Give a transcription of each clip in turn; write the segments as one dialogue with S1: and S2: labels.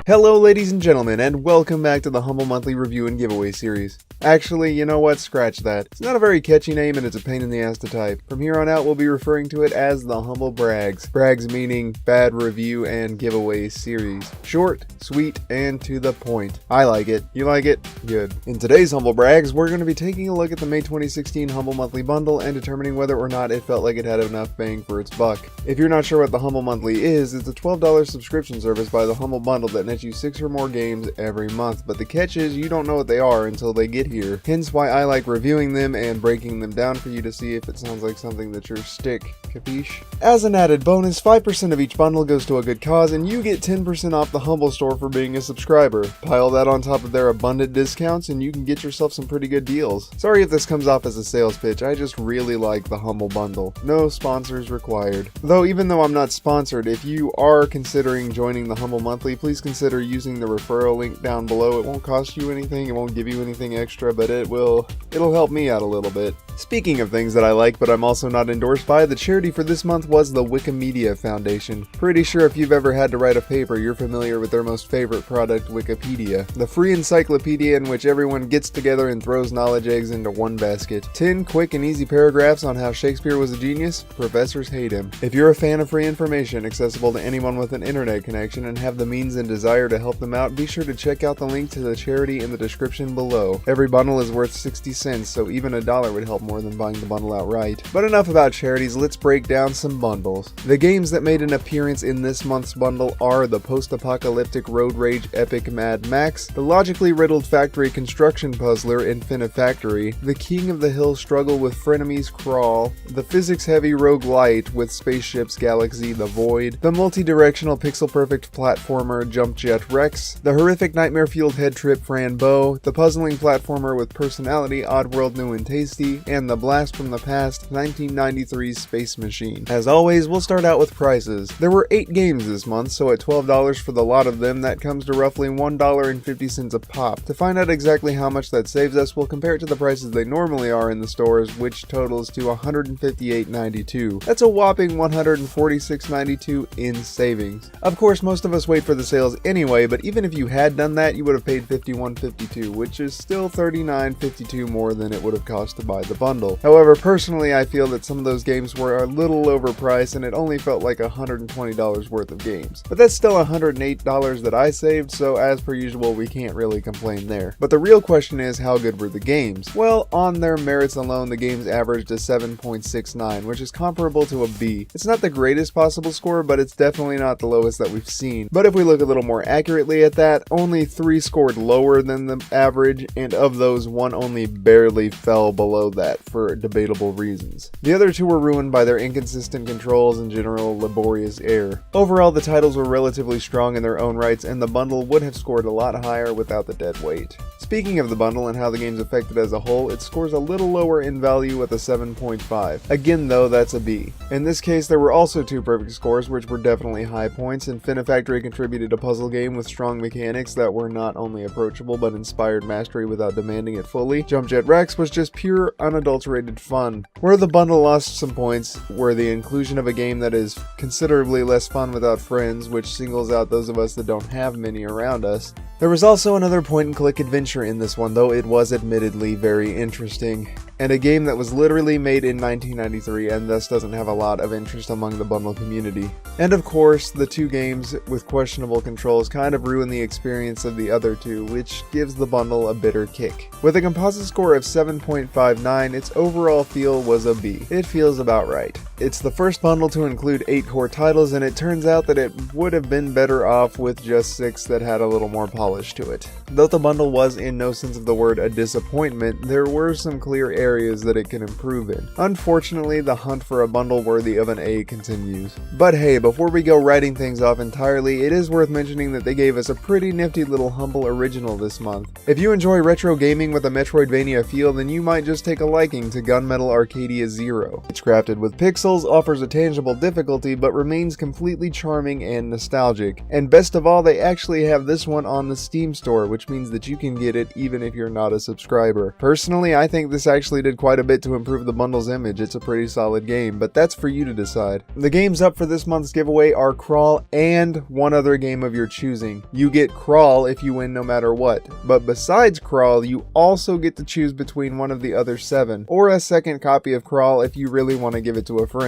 S1: Hello ladies and gentlemen, and welcome back to the Humble Monthly Review and Giveaway series. Actually, you know what? Scratch that. It's not a very catchy name and it's a pain in the ass to type. From here on out, we'll be referring to it as the Humble B.R.A.G.S. B.R.A.G.S meaning Bad Review and Giveaway Series. Short, sweet, and to the point. I like it. You like it? Good. In today's Humble B.R.A.G.S, we're going to be taking a look at the May 2016 Humble Monthly Bundle and determining whether or not it felt like it had enough bang for its buck. If you're not sure what the Humble Monthly is, it's a $12 subscription service by the Humble Bundle that nets you 6 or more games every month, but the catch is you don't know what they are until they get here. Hence why I like reviewing them and breaking them down for you to see if it sounds like something that's your stick. Capiche? As an added bonus, 5% of each bundle goes to a good cause and you get 10% off the Humble store for being a subscriber. Pile that on top of their abundant discounts and you can get yourself some pretty good deals. Sorry if this comes off as a sales pitch, I just really like the Humble Bundle. No sponsors required. Though even though I'm not sponsored, if you are considering joining the Humble Monthly, please consider using the referral link down below. It won't cost you anything, it won't give you anything extra, but it'll help me out a little bit. Speaking of things that I like but I'm also not endorsed by, the charity for this month was the Wikimedia Foundation. Pretty sure if you've ever had to write a paper, you're familiar with their most favorite product, Wikipedia. The free encyclopedia in which everyone gets together and throws knowledge eggs into one basket. 10 quick and easy paragraphs on how Shakespeare was a genius, professors hate him. If you're a fan of free information accessible to anyone with an internet connection and have the means and desire to help them out, be sure to check out the link to the charity in the description below. Every bundle is worth 60 cents, so even $1 would help more than buying the bundle outright. But enough about charities, let's break down some bundles. The games that made an appearance in this month's bundle are the post-apocalyptic road rage epic Mad Max, the logically riddled factory construction puzzler Infinifactory, the King of the Hill struggle with frenemies Crawl, the physics-heavy roguelite with spaceships Galak-Z The Void, the multi-directional pixel-perfect platformer Jump Jet Rex, the horrific nightmare-fueled head trip Fran Bow, the puzzling platformer with personality Oddworld New and Tasty, and the blast from the past 1993's Space Machine. As always, we'll start out with prices. There were 8 games this month, so at $12 for the lot of them, that comes to roughly $1.50 a pop. To find out exactly how much that saves us, we'll compare it to the prices they normally are in the stores, which totals to $158.92. That's a whopping $146.92 in savings. Of course, most of us wait for the sales anyway, but even if you had done that, you would have paid $51.52, which is still $39.52 more than it would have cost to buy the bundle. However, personally, I feel that some of those games were a little overpriced and it only felt like $120 worth of games. But that's still $108 that I saved, so as per usual, we can't really complain there. But the real question is, how good were the games? Well, on their merits alone, the games averaged a 7.69, which is comparable to a B. It's not the greatest possible score, but it's definitely not the lowest that we've seen. But if we look a little more accurately at that, only 3 scored lower than the average, and of those, 1 only barely fell below that for debatable reasons. The other 2 were ruined by their inconsistent controls and general laborious air. Overall, the titles were relatively strong in their own rights, and the bundle would have scored a lot higher without the dead weight. Speaking of the bundle and how the game's affected as a whole, it scores a little lower in value with a 7.5. Again though, that's a B. In this case, there were also 2 perfect scores, which were definitely high points. Infinifactory contributed a puzzle game with strong mechanics that were not only approachable but inspired mastery without demanding it fully. Jump Jet Rex was just pure, unadulterated fun. Where the bundle lost some points were the inclusion of a game that is considerably less fun without friends, which singles out those of us that don't have many around us. There was also another point-and-click adventure in this one, though it was admittedly very interesting, and a game that was literally made in 1993 and thus doesn't have a lot of interest among the bundle community. And of course, the 2 games with questionable controls kind of ruin the experience of the other 2, which gives the bundle a bitter kick. With a composite score of 7.59, its overall feel was a B. It feels about right. It's the first bundle to include 8 core titles, and it turns out that it would have been better off with just 6 that had a little more polish to it. Though the bundle was in no sense of the word a disappointment, there were some clear areas that it can improve in. Unfortunately, the hunt for a bundle worthy of an A continues. But hey, before we go writing things off entirely, it is worth mentioning that they gave us a pretty nifty little Humble original this month. If you enjoy retro gaming with a Metroidvania feel, then you might just take a liking to Gunmetal Arcadia Zero. It's crafted with pixels, Bundles offers a tangible difficulty but remains completely charming and nostalgic. And best of all, they actually have this one on the Steam store, which means that you can get it even if you're not a subscriber. Personally, I think this actually did quite a bit to improve the bundle's image. It's a pretty solid game, but that's for you to decide. The games up for this month's giveaway are Crawl and one other game of your choosing. You get Crawl if you win no matter what, but besides Crawl, you also get to choose between one of the other 7, or a second copy of Crawl if you really want to give it to a friend.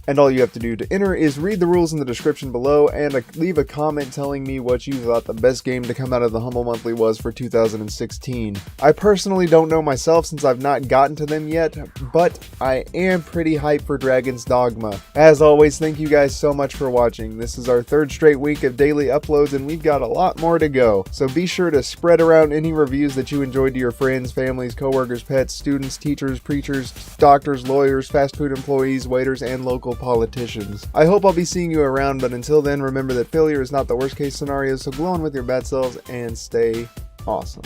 S1: And all you have to do to enter is read the rules in the description below and leave a comment telling me what you thought the best game to come out of the Humble Monthly was for 2016. I personally don't know myself since I've not gotten to them yet, but I am pretty hyped for Dragon's Dogma. As always, thank you guys so much for watching. This is our 3rd straight week of daily uploads and we've got a lot more to go. So be sure to spread around any reviews that you enjoyed to your friends, families, coworkers, pets, students, teachers, preachers, doctors, lawyers, fast food employees, waiters, and local politicians. I hope I'll be seeing you around, but until then, remember that failure is not the worst case scenario, so glow on with your bad selves and stay awesome.